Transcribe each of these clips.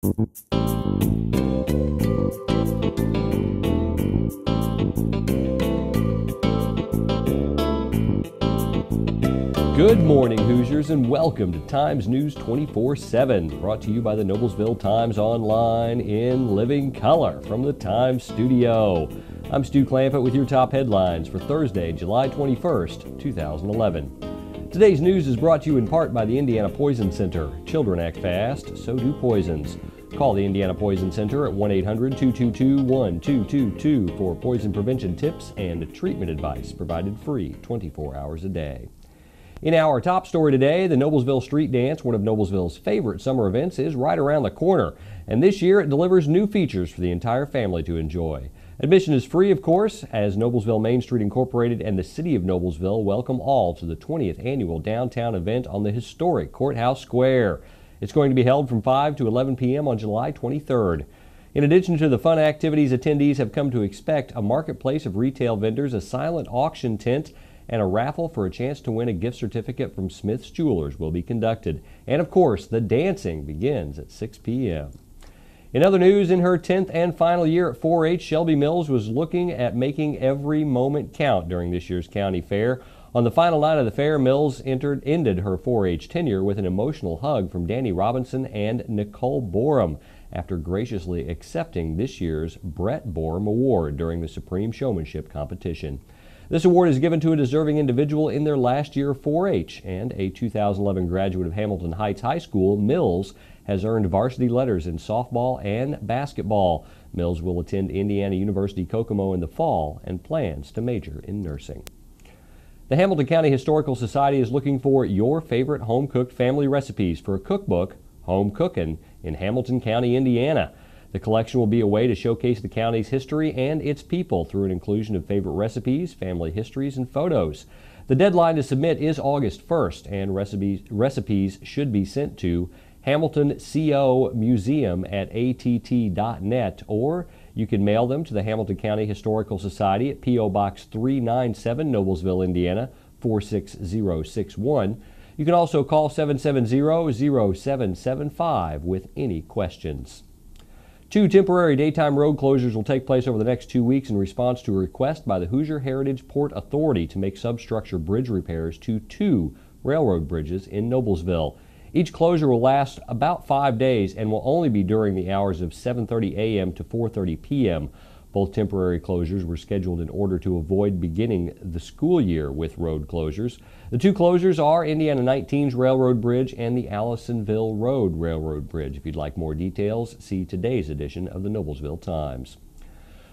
Good morning, Hoosiers, and welcome to Times News 24/7, brought to you by the Noblesville Times Online in living color from the Times studio. I'm Stu Clampett with your top headlines for Thursday, July 21st, 2011. Today's news is brought to you in part by the Indiana Poison Center. Children act fast, so do poisons. Call the Indiana Poison Center at 1-800-222-1222 for poison prevention tips and treatment advice provided free 24 hours a day. In our top story today, the Noblesville Street Dance, one of Noblesville's favorite summer events, is right around the corner. And this year it delivers new features for the entire family to enjoy. Admission is free, of course, as Noblesville Main Street Incorporated and the City of Noblesville welcome all to the 20th annual downtown event on the historic Courthouse Square. It's going to be held from 5 to 11 p.m. on July 23rd. In addition to the fun activities, attendees have come to expect a marketplace of retail vendors, a silent auction tent, and a raffle for a chance to win a gift certificate from Smith's Jewelers will be conducted. And of course, the dancing begins at 6 p.m. In other news, in her 10th and final year at 4-H, Shelby Mills was looking at making every moment count during this year's county fair. On the final night of the fair, Mills ended her 4-H tenure with an emotional hug from Danny Robinson and Nicole Borum after graciously accepting this year's Brett Borum Award during the Supreme Showmanship competition. This award is given to a deserving individual in their last year of 4-H, and a 2011 graduate of Hamilton Heights High School, Mills has earned varsity letters in softball and basketball. Mills will attend Indiana University Kokomo in the fall and plans to major in nursing. The Hamilton County Historical Society is looking for your favorite home-cooked family recipes for a cookbook, Home Cookin', in Hamilton County, Indiana. The collection will be a way to showcase the county's history and its people through an inclusion of favorite recipes, family histories, and photos. The deadline to submit is August 1st, and recipes should be sent to Hamilton CO Museum at att.net, or you can mail them to the Hamilton County Historical Society at P.O. Box 397, Noblesville, Indiana, 46061. You can also call 770-0775 with any questions. 2 temporary daytime road closures will take place over the next 2 weeks in response to a request by the Hoosier Heritage Port Authority to make substructure bridge repairs to 2 railroad bridges in Noblesville. Each closure will last about 5 days and will only be during the hours of 7:30 a.m. to 4:30 p.m. Both temporary closures were scheduled in order to avoid beginning the school year with road closures. The 2 closures are Indiana 19's Railroad Bridge and the Allisonville Road Railroad Bridge. If you'd like more details, see today's edition of the Noblesville Times.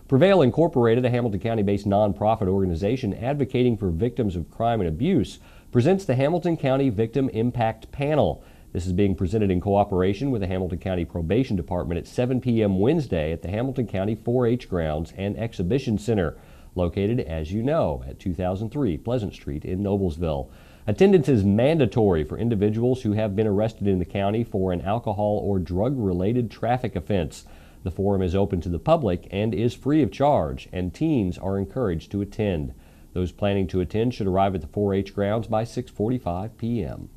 Prevail Incorporated, a Hamilton County-based nonprofit organization advocating for victims of crime and abuse, presents the Hamilton County Victim Impact Panel. This is being presented in cooperation with the Hamilton County Probation Department at 7 p.m. Wednesday at the Hamilton County 4-H Grounds and Exhibition Center, located, as you know, at 2003 Pleasant Street in Noblesville. Attendance is mandatory for individuals who have been arrested in the county for an alcohol or drug-related traffic offense. The forum is open to the public and is free of charge, and teens are encouraged to attend. Those planning to attend should arrive at the 4-H grounds by 6:45 p.m.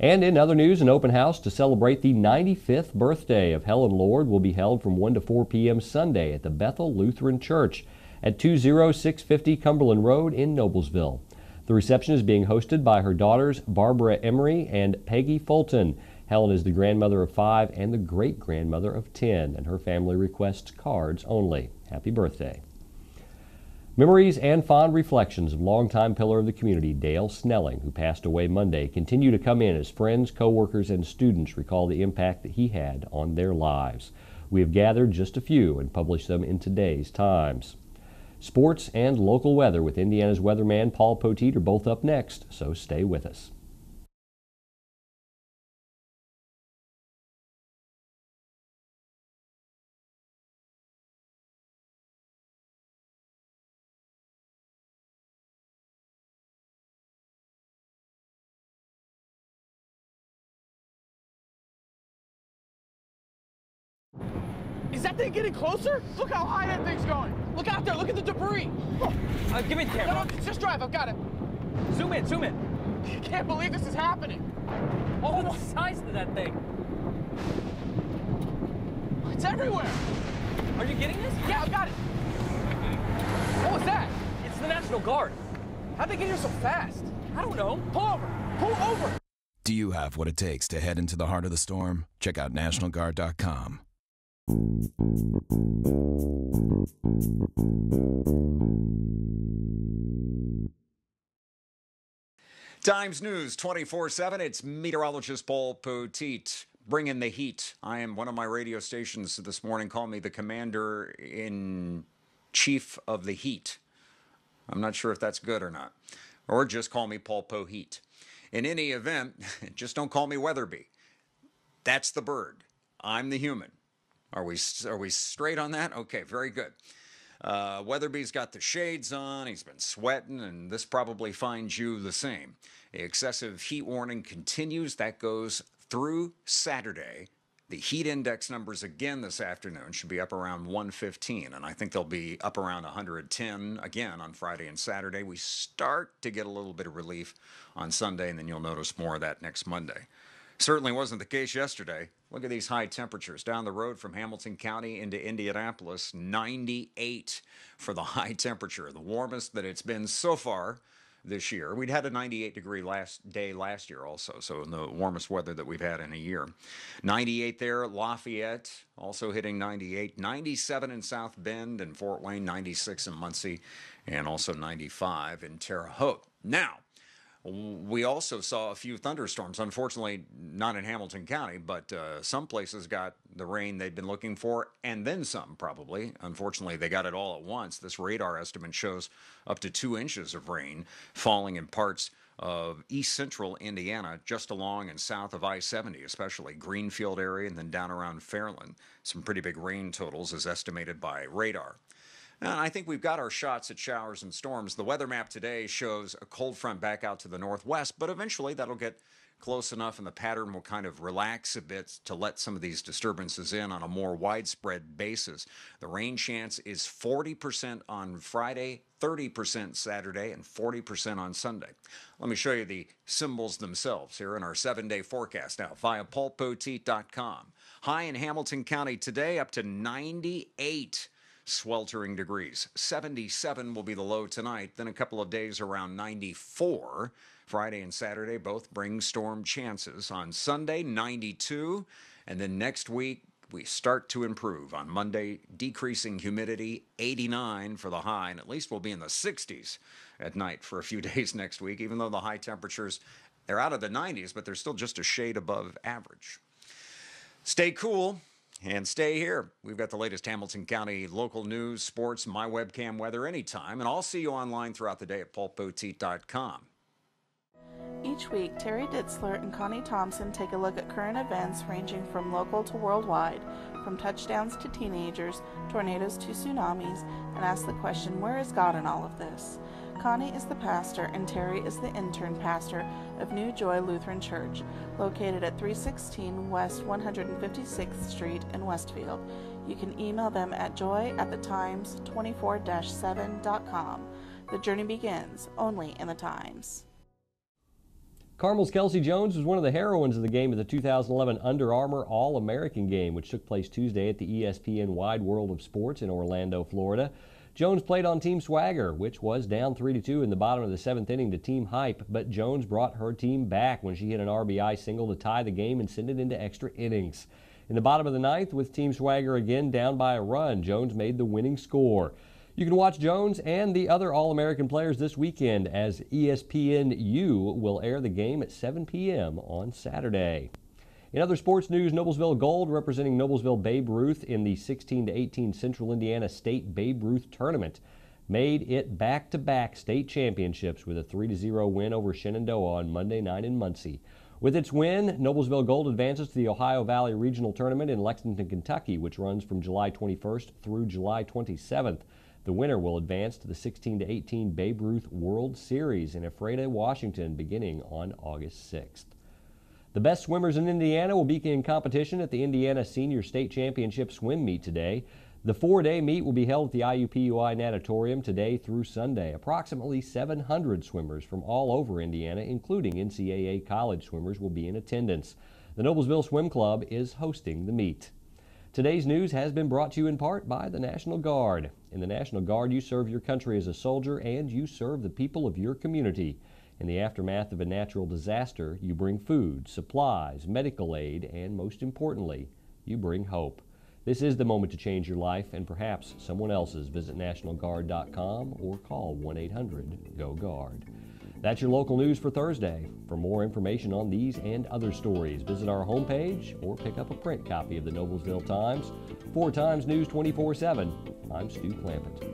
And in other news, an open house to celebrate the 95th birthday of Helen Lord will be held from 1 to 4 p.m. Sunday at the Bethel Lutheran Church at 20650 Cumberland Road in Noblesville. The reception is being hosted by her daughters Barbara Emery and Peggy Fulton. Helen is the grandmother of 5 and the great-grandmother of 10, and her family requests cards only. Happy birthday. Memories and fond reflections of longtime pillar of the community, Dale Snelling, who passed away Monday, continue to come in as friends, co-workers, and students recall the impact that he had on their lives. We have gathered just a few and published them in today's Times. Sports and local weather with Indiana's weatherman Paul Poteet are both up next, so stay with us. Is that thing getting closer? Look how high that thing's going. Look out there, look at the debris. Give me the camera. No, just drive, I've got it. Zoom in, zoom in. I can't believe this is happening. Oh, the size of that thing. It's everywhere. Are you getting this? Yeah, I got it. What was that? It's the National Guard. How'd they get here so fast? I don't know. Pull over. Pull over. Do you have what it takes to head into the heart of the storm? Check out NationalGuard.com. Times News 24/7. It's meteorologist Paul Poteet. Bring in the heat. I am one of my radio stations this morning. Call me the commander-in-chief of the heat. I'm not sure if that's good or not. Or just call me Paul Poteet. In any event, just don't call me Weatherby. That's the bird. I'm the human. Are we straight on that? Okay, very good. Weatherby's got the shades on. He's been sweating, and this probably finds you the same. The excessive heat warning continues. That goes through Saturday. The heat index numbers again this afternoon should be up around 115, and I think they'll be up around 110 again on Friday and Saturday. We start to get a little bit of relief on Sunday, and then you'll notice more of that next Monday. Certainly wasn't the case yesterday. Look at these high temperatures. Down the road from Hamilton County into Indianapolis, 98 for the high temperature, the warmest that it's been so far this year. We'd had a 98-degree day last year also, so the warmest weather that we've had in a year. 98 there, Lafayette also hitting 98, 97 in South Bend and Fort Wayne, 96 in Muncie, and also 95 in Terre Haute. Now, we also saw a few thunderstorms, unfortunately not in Hamilton County, but some places got the rain they'd been looking for, and then some probably. Unfortunately, they got it all at once. This radar estimate shows up to 2 inches of rain falling in parts of east central Indiana, just along and south of I-70, especially Greenfield area, and then down around Fairland. Some pretty big rain totals as estimated by radar. And I think we've got our shots at showers and storms. The weather map today shows a cold front back out to the northwest, but eventually that'll get close enough and the pattern will kind of relax a bit to let some of these disturbances in on a more widespread basis. The rain chance is 40% on Friday, 30% Saturday, and 40% on Sunday. Let me show you the symbols themselves here in our 7-day forecast now via paulpoteet.com. High in Hamilton County today up to 98 sweltering degrees. 77 will be the low tonight, then a couple of days around 94. Friday and Saturday both bring storm chances. On Sunday, 92, and then next week we start to improve. On Monday, decreasing humidity, 89 for the high, and at least we'll be in the 60s at night for a few days next week, even though the high temperatures, they're out of the 90s, but they're still just a shade above average. Stay cool. And stay here. We've got the latest Hamilton County local news, sports, my webcam weather anytime. And I'll see you online throughout the day at paulpoteet.com. Each week, Terry Ditzler and Connie Thompson take a look at current events ranging from local to worldwide, from touchdowns to teenagers, tornadoes to tsunamis, and ask the question, where is God in all of this? Connie is the pastor and Terry is the intern pastor of New Joy Lutheran Church, located at 316 West 156th Street in Westfield. You can email them at joy@thetimes24-7.com. The journey begins only in the Times. Carmel's Kelsey Jones was one of the heroines of the game at the 2011 Under Armour All-American Game, which took place Tuesday at the ESPN Wide World of Sports in Orlando, Florida. Jones played on Team Swagger, which was down 3-2 in the bottom of the 7th inning to Team Hype, but Jones brought her team back when she hit an RBI single to tie the game and send it into extra innings. In the bottom of the 9th, with Team Swagger again down by a run, Jones made the winning score. You can watch Jones and the other All-American players this weekend as ESPNU will air the game at 7 p.m. on Saturday. In other sports news, Noblesville Gold, representing Noblesville Babe Ruth in the 16-18 Central Indiana State Babe Ruth Tournament, made it back-to-back state championships with a 3-0 win over Shenandoah on Monday night in Muncie. With its win, Noblesville Gold advances to the Ohio Valley Regional Tournament in Lexington, Kentucky, which runs from July 21st through July 27th. The winner will advance to the 16-18 Babe Ruth World Series in Ephrata, Washington, beginning on August 6th. The best swimmers in Indiana will be in competition at the Indiana Senior State Championship swim meet today. The 4-day meet will be held at the IUPUI Natatorium today through Sunday. Approximately 700 swimmers from all over Indiana, including NCAA college swimmers, will be in attendance. The Noblesville Swim Club is hosting the meet. Today's news has been brought to you in part by the National Guard. In the National Guard, you serve your country as a soldier and you serve the people of your community. In the aftermath of a natural disaster, you bring food, supplies, medical aid, and most importantly, you bring hope. This is the moment to change your life and perhaps someone else's. Visit nationalguard.com or call 1-800-GO-GUARD. That's your local news for Thursday. For more information on these and other stories, visit our homepage or pick up a print copy of the Noblesville Times. 4 Times News 24/7. I'm Stu Clampett.